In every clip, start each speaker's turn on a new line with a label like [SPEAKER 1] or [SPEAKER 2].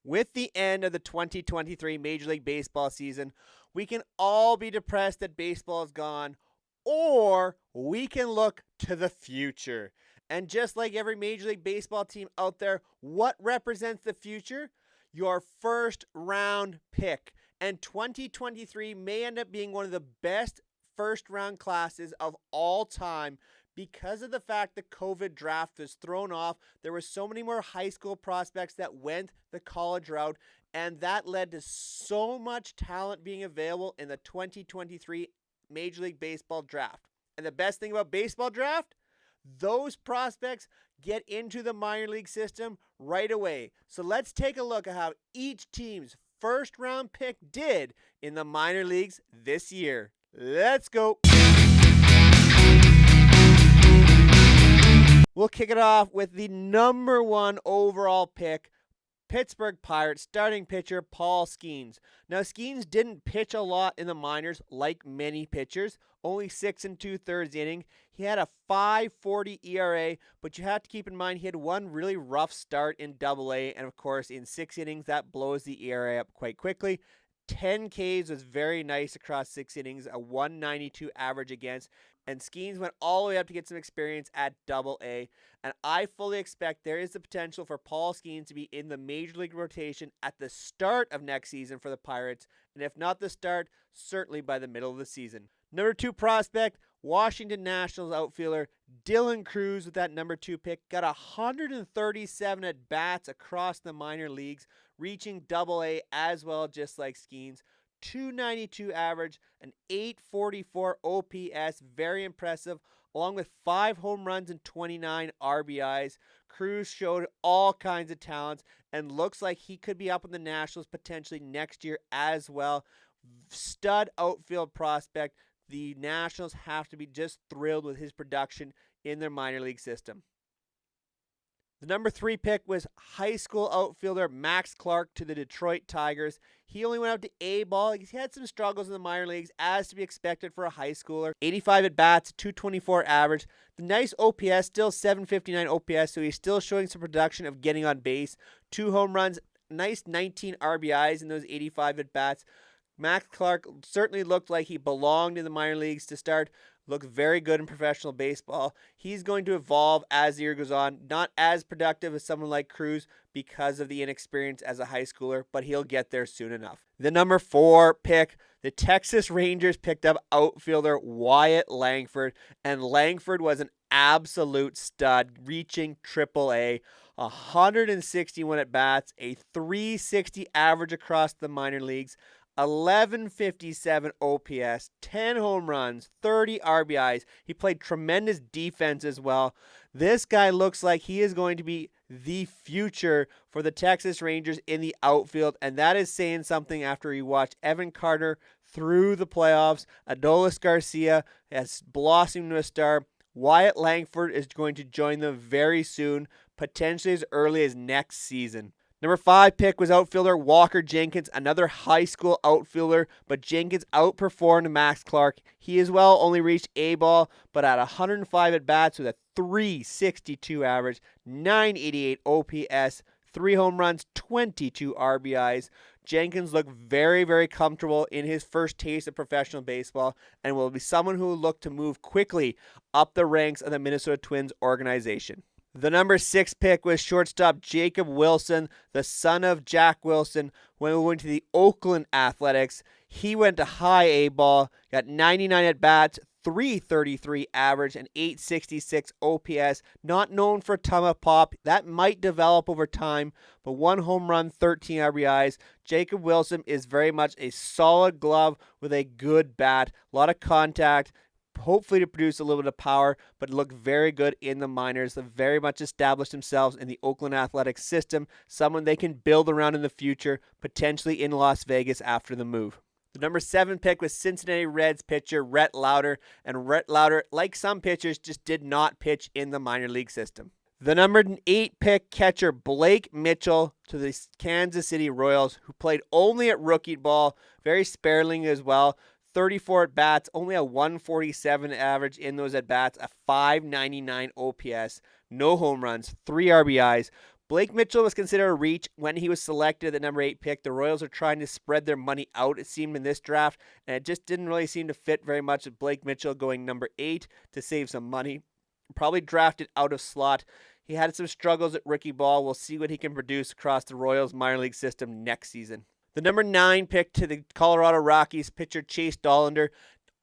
[SPEAKER 1] With the end of the 2023 Major League Baseball season, we can all be depressed that baseball is gone, or we can look to the future. And just like every Major League Baseball team out there, what represents the future? Your first round pick. And 2023 may end up being one of the best first round classes of all time because of the fact the COVID draft was thrown off. There were so many more high school prospects that went the college route, and that led to so much talent being available in the 2023 Major League Baseball draft. And the best thing about baseball draft, those prospects get into the minor league system right away. So let's take a look at how each team's first round pick did in the minor leagues this year. Let's go. We'll kick it off with the number one overall pick, Pittsburgh Pirates starting pitcher Paul Skeens. Now, Skeens didn't pitch a lot in the minors like many pitchers, only 6 2/3 inning. He had a 5.40 ERA, but you have to keep in mind he had one really rough start in Double-A, and of course, in 6 innings, that blows the ERA up quite quickly. 10 Ks was very nice across 6 innings, a 192 average against, and Skeens went all the way up to get some experience at Double-A, and I fully expect there is the potential for Paul Skeens to be in the Major League rotation at the start of next season for the Pirates, and if not the start, certainly by the middle of the season. Number 2 prospect, Washington Nationals outfielder Dylan Cruz with that number 2 pick, got 137 at-bats across the minor leagues, reaching Double-A as well, just like Skeens. 292 average, an 844 OPS, very impressive, along with 5 home runs and 29 RBIs. Cruz showed all kinds of talents and looks like he could be up in the Nationals potentially next year as well. Stud outfield prospect. The Nationals have to be just thrilled with his production in their minor league system. The number 3 pick was high school outfielder Max Clark to the Detroit Tigers. He only went up to A-ball. He had some struggles in the minor leagues, as to be expected for a high schooler. 85 at-bats, 224 average. The nice OPS, still 759 OPS, so he's still showing some production of getting on base. 2 home runs, nice 19 RBIs in those 85 at-bats. Max Clark certainly looked like he belonged in the minor leagues to start. Looked very good in professional baseball. He's going to evolve as the year goes on. Not as productive as someone like Cruz because of the inexperience as a high schooler, but he'll get there soon enough. The number 4 pick, the Texas Rangers picked up outfielder Wyatt Langford, and Langford was an absolute stud, reaching Triple-A. 161 at-bats, a 360 average across the minor leagues, 1157 OPS, 10 home runs, 30 RBIs. He played tremendous defense as well. This guy looks like he is going to be the future for the Texas Rangers in the outfield, and that is saying something after you watch Evan Carter through the playoffs. Adolis Garcia has blossomed into a star. Wyatt Langford is going to join them very soon, potentially as early as next season. Number 5 pick was outfielder Walker Jenkins, another high school outfielder, but Jenkins outperformed Max Clark. He as well only reached A-ball, but at 105 at-bats with a 362 average, 988 OPS, 3 home runs, 22 RBIs. Jenkins looked very, very comfortable in his first taste of professional baseball and will be someone who will look to move quickly up the ranks of the Minnesota Twins organization. The number 6 pick was shortstop Jacob Wilson, the son of Jack Wilson. When we went to the Oakland Athletics, he went to high A-ball, got 99 at-bats, 333 average, and 866 OPS. Not known for a ton of pop. That might develop over time, but 1 home run, 13 RBIs. Jacob Wilson is very much a solid glove with a good bat. A lot of contact. Hopefully to produce a little bit of power, but look very good in the minors. They've very much established themselves in the Oakland Athletics system, someone they can build around in the future, potentially in Las Vegas after the move. The number 7 pick was Cincinnati Reds pitcher Rhett Lauder, and Rhett Lauder, like some pitchers, just did not pitch in the minor league system. The number 8 pick catcher Blake Mitchell to the Kansas City Royals, who played only at rookie ball, very sparingly as well. 34 at-bats, only a 147 average in those at-bats, a 599 OPS, no home runs, 3 RBIs. Blake Mitchell was considered a reach when he was selected at the number 8 pick. The Royals are trying to spread their money out, it seemed, in this draft, and it just didn't really seem to fit very much with Blake Mitchell going number 8 to save some money. Probably drafted out of slot. He had some struggles at rookie ball. We'll see what he can produce across the Royals minor league system next season. The number 9 pick to the Colorado Rockies, pitcher Chase Dollander,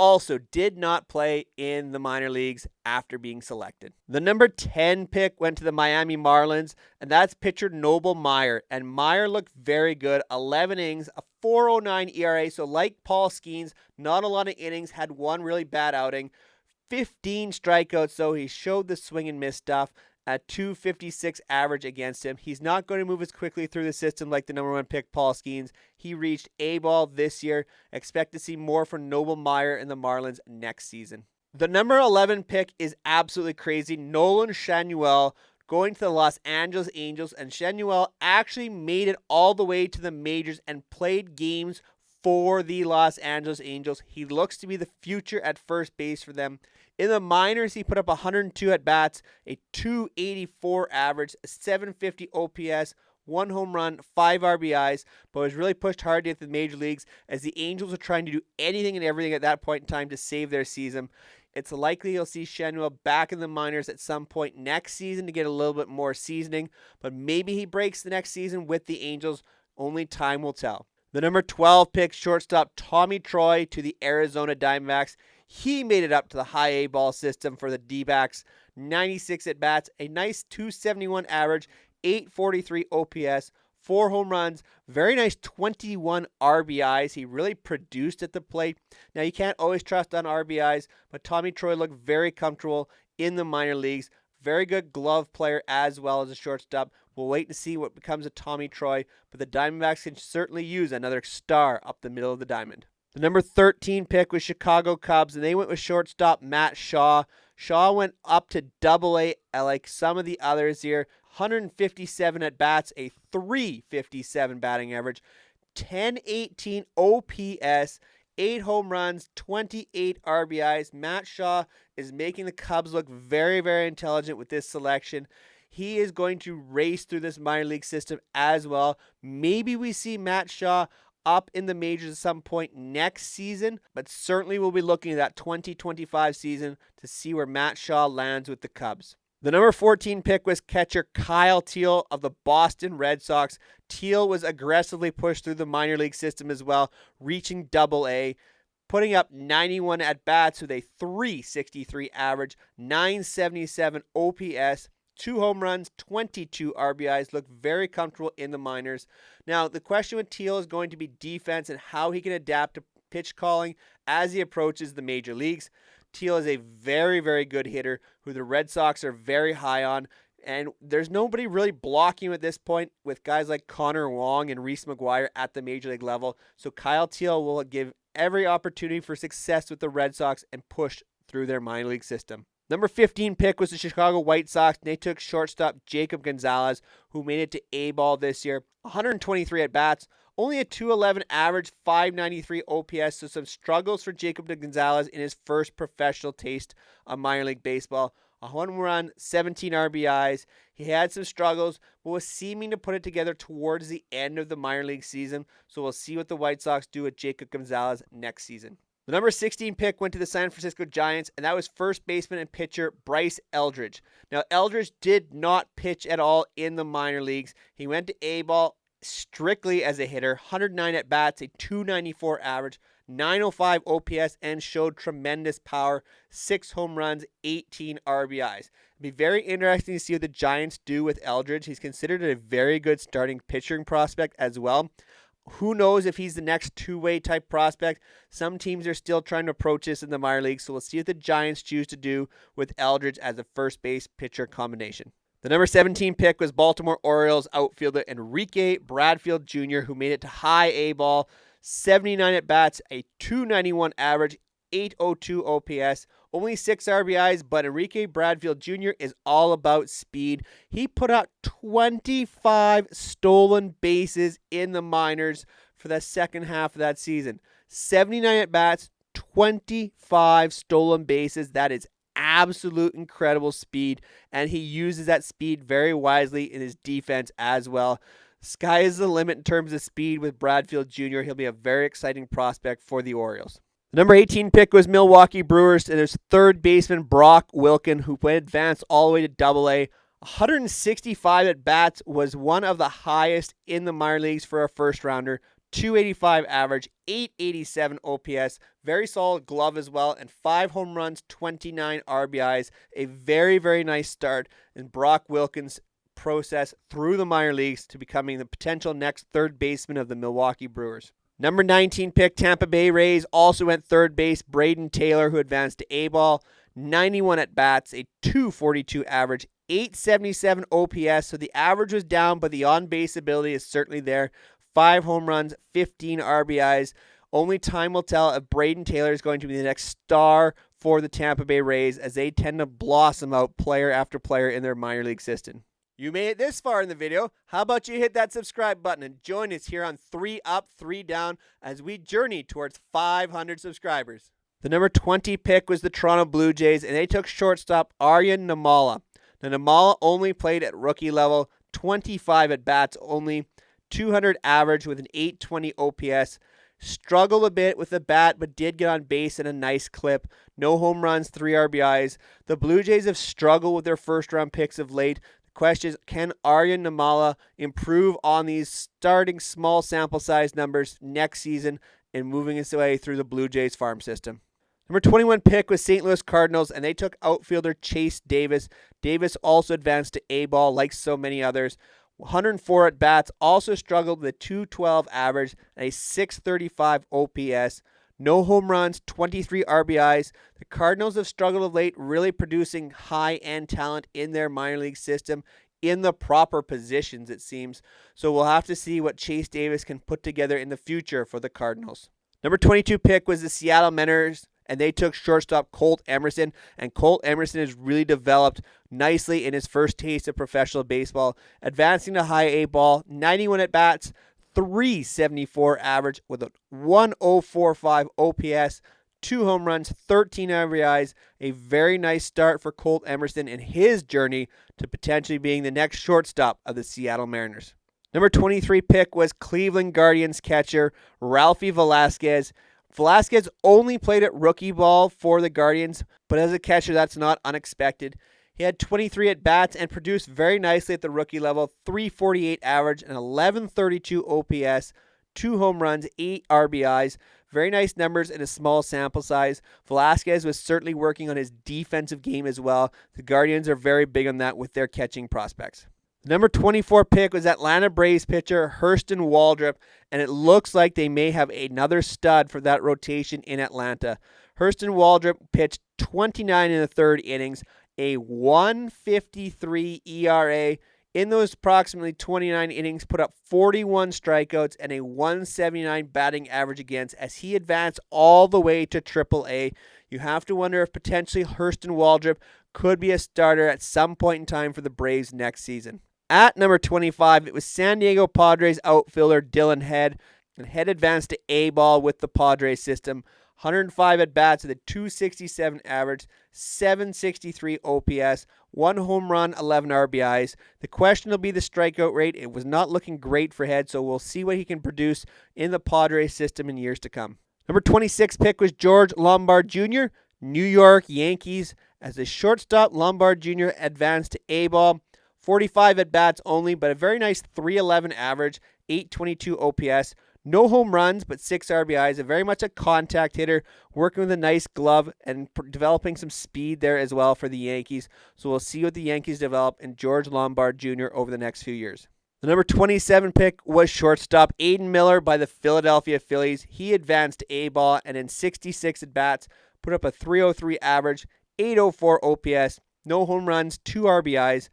[SPEAKER 1] also did not play in the minor leagues after being selected. The number 10 pick went to the Miami Marlins, and that's pitcher Noble Meyer. And Meyer looked very good. 11 innings, a 4.09 ERA. So like Paul Skeens, not a lot of innings, had one really bad outing. 15 strikeouts, so he showed the swing and miss stuff. At 256 average against him. He's not going to move as quickly through the system like the number 1 pick, Paul Skeens. He reached A-ball this year. Expect to see more from Noble Meyer and the Marlins next season. The number 11 pick is absolutely crazy. Nolan Schanuel going to the Los Angeles Angels, and Schanuel actually made it all the way to the majors and played games for the Los Angeles Angels. He looks to be the future at first base for them. In the minors, he put up 102 at-bats, a 284 average, a 750 OPS, 1 home run, 5 RBIs, but was really pushed hard to get to the major leagues as the Angels are trying to do anything and everything at that point in time to save their season. It's likely you'll see Schanuel back in the minors at some point next season to get a little bit more seasoning, but maybe he breaks the next season with the Angels. Only time will tell. The number 12 pick, shortstop Tommy Troy to the Arizona Diamondbacks. He made it up to the high A ball system for the D-backs. 96 at-bats, a nice 271 average, 843 OPS, 4 home runs, very nice 21 RBIs. He really produced at the plate. Now, you can't always trust on RBIs, but Tommy Troy looked very comfortable in the minor leagues. Very good glove player as well as a shortstop. We'll wait to see what becomes of Tommy Troy, but the Diamondbacks can certainly use another star up the middle of the diamond. The number 13 pick was Chicago Cubs, and they went with shortstop Matt Shaw. Shaw went up to Double-A like some of the others here. 157 at-bats, a 357 batting average, 1018 OPS, 8 home runs, 28 RBIs. Matt Shaw is making the Cubs look very, very intelligent with this selection. He is going to race through this minor league system as well. Maybe we see Matt Shaw up in the majors at some point next season, but certainly we'll be looking at that 2025 season to see where Matt Shaw lands with the Cubs. The number 14 pick was catcher Kyle Teel of the Boston Red Sox. Teel was aggressively pushed through the minor league system as well, reaching Double-A, putting up 91 at-bats with a 363 average, 977 OPS, 2 home runs, 22 RBIs, looked very comfortable in the minors. Now, the question with Teel is going to be defense and how he can adapt to pitch calling as he approaches the major leagues. Teel is a very, very good hitter who the Red Sox are very high on, and there's nobody really blocking him at this point with guys like Connor Wong and Reese McGuire at the major league level. So Kyle Teel will give every opportunity for success with the Red Sox and push through their minor league system. Number 15 pick was the Chicago White Sox, and they took shortstop Jacob Gonzalez, who made it to A-ball this year. 123 at-bats, only a 211 average, 593 OPS, so some struggles for Jacob Gonzalez in his first professional taste of minor league baseball. A home run, 17 RBIs. He had some struggles, but was seeming to put it together towards the end of the minor league season, so we'll see what the White Sox do with Jacob Gonzalez next season. The number 16 pick went to the San Francisco Giants, and that was first baseman and pitcher Bryce Eldridge. Now, Eldridge did not pitch at all in the minor leagues. He went to A-ball strictly as a hitter, 109 at-bats, a 294 average, 905 OPS, and showed tremendous power, 6 home runs, 18 RBIs. It'd be very interesting to see what the Giants do with Eldridge. He's considered a very good starting pitching prospect as well. Who knows if he's the next two-way type prospect? Some teams are still trying to approach this in the minor leagues, so we'll see what the Giants choose to do with Eldridge as a first base pitcher combination. The number 17 pick was Baltimore Orioles outfielder Enrique Bradfield Jr., who made it to high A ball, 79 at-bats, a 291 average, 802 OPS, only 6 RBIs, but Enrique Bradfield Jr. is all about speed. He put out 25 stolen bases in the minors for the second half of that season. 79 at-bats, 25 stolen bases. That is absolute incredible speed, and he uses that speed very wisely in his defense as well. Sky is the limit in terms of speed with Bradfield Jr. He'll be a very exciting prospect for the Orioles. The number 18 pick was Milwaukee Brewers, and there's third baseman Brock Wilken, who advanced all the way to Double-A. 165 at bats was one of the highest in the minor leagues for a first rounder. 285 average, 887 OPS, very solid glove as well, and 5 home runs, 29 RBIs. A very, very nice start in Brock Wilken's process through the minor leagues to becoming the potential next third baseman of the Milwaukee Brewers. Number 19 pick, Tampa Bay Rays, also went third base, Braden Taylor, who advanced to A-ball. 91 at bats, a 242 average, 877 OPS, so the average was down, but the on-base ability is certainly there. 5 home runs, 15 RBIs. Only time will tell if Braden Taylor is going to be the next star for the Tampa Bay Rays, as they tend to blossom out player after player in their minor league system. You made it this far in the video. How about you hit that subscribe button and join us here on 3 Up, 3 Down as we journey towards 500 subscribers. The number 20 pick was the Toronto Blue Jays, and they took shortstop Aryan Namala. Now, Namala only played at rookie level, 25 at bats only, 200 average with an 820 OPS. Struggled a bit with the bat, but did get on base in a nice clip. No home runs, 3 RBIs. The Blue Jays have struggled with their first-round picks of late. The question is, can Aryan Namala improve on these starting small sample size numbers next season and moving his way through the Blue Jays farm system? Number 21 pick was St. Louis Cardinals, and they took outfielder Chase Davis. Davis also advanced to A-ball like so many others. 104 at bats, also struggled with a 212 average and a 635 OPS. No home runs, 23 RBIs. The Cardinals have struggled of late, really producing high-end talent in their minor league system in the proper positions, it seems. So we'll have to see what Chase Davis can put together in the future for the Cardinals. Number 22 pick was the Seattle Mariners, and they took shortstop Colt Emerson, and Colt Emerson has really developed nicely in his first taste of professional baseball, advancing to high A ball, 91 at bats, 374 average with a 1045 OPS, 2 home runs, 13 RBIs, a very nice start for Colt Emerson in his journey to potentially being the next shortstop of the Seattle Mariners. Number 23 pick was Cleveland Guardians catcher Ralphie Velasquez. Velasquez only played at rookie ball for the Guardians, but as a catcher, that's not unexpected. He had 23 at-bats and produced very nicely at the rookie level, 348 average and 1132 OPS, 2 home runs, 8 RBIs. Very nice numbers in a small sample size. Velasquez was certainly working on his defensive game as well. The Guardians are very big on that with their catching prospects. The number 24 pick was Atlanta Braves pitcher Hurston Waldrop, and it looks like they may have another stud for that rotation in Atlanta. Hurston Waldrop pitched 29 in the third innings, a 1.53 ERA. In those approximately 29 innings, put up 41 strikeouts and a 179 batting average against as he advanced all the way to Triple-A. You have to wonder if potentially Hurston Waldrop could be a starter at some point in time for the Braves next season. At number 25, it was San Diego Padres outfielder Dylan Head, and Head advanced to A-ball with the Padres system. 105 at-bats with a 267 average, 763 OPS, 1 home run, 11 RBIs. The question will be the strikeout rate. It was not looking great for Head, so we'll see what he can produce in the Padres system in years to come. Number 26 pick was George Lombard Jr., New York Yankees. As a shortstop, Lombard Jr. advanced to A-ball. 45 at-bats only, but a very nice 311 average, 822 OPS. No home runs, but 6 RBIs. Very much a contact hitter, working with a nice glove and developing some speed there as well for the Yankees. So we'll see what the Yankees develop in George Lombard Jr. over the next few years. The number 27 pick was shortstop Aiden Miller by the Philadelphia Phillies. He advanced to A-ball and in 66 at-bats, put up a 303 average, 804 OPS, no home runs, 2 RBIs.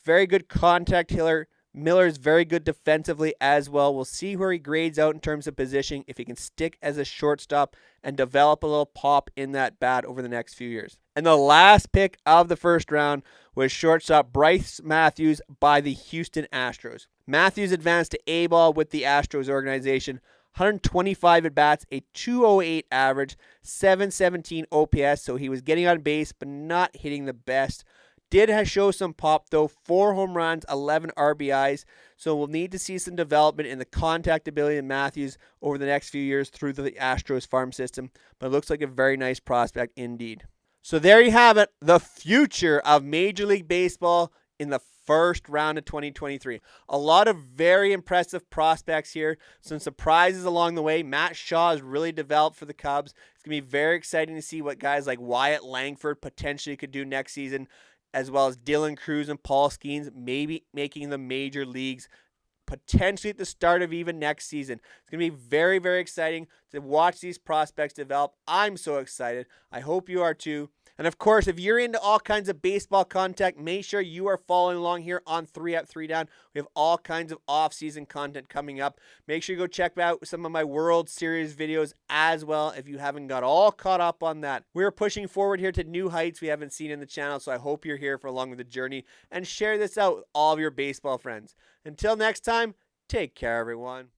[SPEAKER 1] Very good contact hitter. Miller is very good defensively as well. We'll see where he grades out in terms of positioning, if he can stick as a shortstop and develop a little pop in that bat over the next few years. And the last pick of the first round was shortstop Bryce Matthews by the Houston Astros. Matthews advanced to A-ball with the Astros organization. 125 at bats, a 208 average, 717 OPS. So he was getting on base, but not hitting the best. Did show some pop though, 4 home runs, 11 RBIs. So we'll need to see some development in the contact ability of Matthews over the next few years through the Astros farm system. But it looks like a very nice prospect indeed. So there you have it, the future of Major League Baseball in the first round of 2023. A lot of very impressive prospects here. Some surprises along the way. Matt Shaw has really developed for the Cubs. It's going to be very exciting to see what guys like Wyatt Langford potentially could do next season, as well as Dylan Cruz and Paul Skeens maybe making the major leagues potentially at the start of even next season. It's going to be very, very exciting to watch these prospects develop. I'm so excited. I hope you are too. And of course, if you're into all kinds of baseball content, make sure you are following along here on 3 Up, 3 Down. We have all kinds of off-season content coming up. Make sure you go check out some of my World Series videos as well if you haven't got all caught up on that. We're pushing forward here to new heights we haven't seen in the channel, so I hope you're here for along with the journey and share this out with all of your baseball friends. Until next time, take care, everyone.